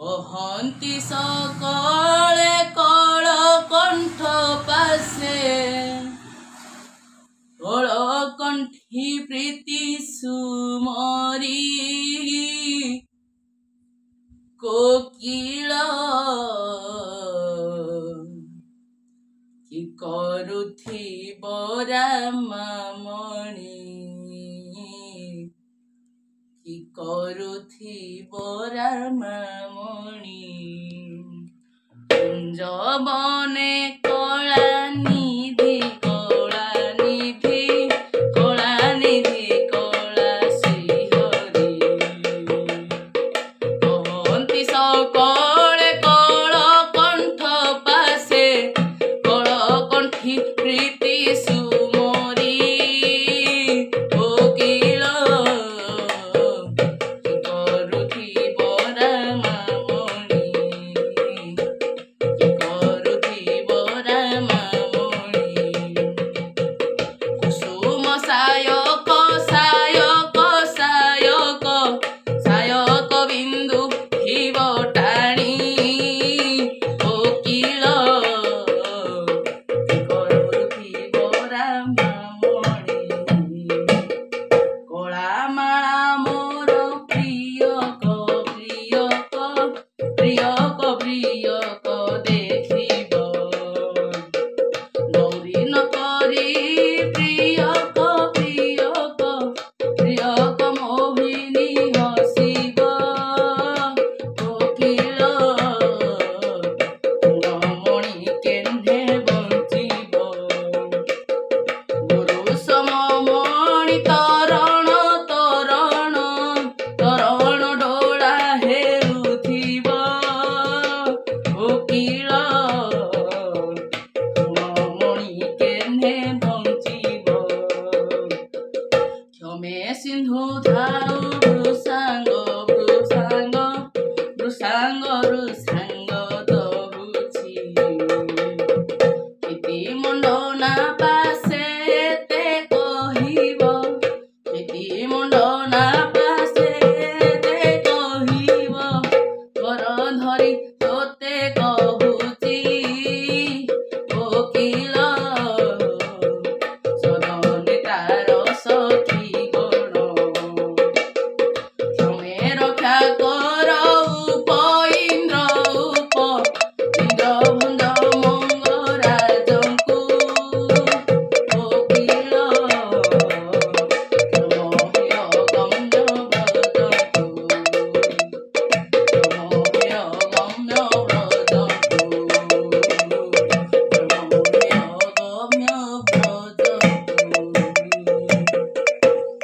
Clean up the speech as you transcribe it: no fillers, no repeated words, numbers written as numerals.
কহন্তি সকলে কল কণ্ঠ পাশে কল কণ্ঠী প্রীতি সুমরি কোকিল কি କରୁଥିବ ରାମମଣି କି କରୁଥିବ ରାମମଣି କୁଞ୍ଜବନେ କଳାନିଧି କଳାନିଧି କଳାନିଧି କଳା ଶ୍ରୀହରି କହନ୍ତି সকলে କଳ କଣ୍ଠ ପାଶେ କଳ କଣ୍ঠୀ ପ୍ରୀତି ସୁମରି କୋକିଳ କି କରୁଥିବ ରାମମଣି କି କରୁଥିବ ରାମମଣି କୁସୁମ ସାୟକ ସାୟକ ସାୟକ ସାୟକ ବିନ୍ଦୁ ଥିବ ଟାଣି କୋକିଳ କି କରୁଥିବ ରାମମଣି କଳାମାଳା ମୋର ପ୍ରିୟକ ପ୍ରିୟକ ପ୍ରିୟକ ପ୍ରିୟକ ଦେଖିବ ଗୌରୀ କରି ପ୍ରିୟକ ପ୍ରିୟକ ପ୍ରିୟକ ମୋହିନୀ ହସିବ କୋକିଳ ରମଣୀ କେହ୍ନେ ବଞ୍ଚିବ ଗୁରୁ ସମମଣି ତରଣ ତରଣ ତରଣ ଡୋଳା ହେରୁଥିବ କୋକିଳ ରମଣୀ କେହ୍ନେ ବଞ୍ଚିବ କ୍ଷମେ ସିନ୍ଧୁ ଧାଉ ବୃଷାଙ୍ଗ ବୃଷାଙ୍ଗ ବୃଷାଙ୍ଗ ବୃଷାଙ୍ଗ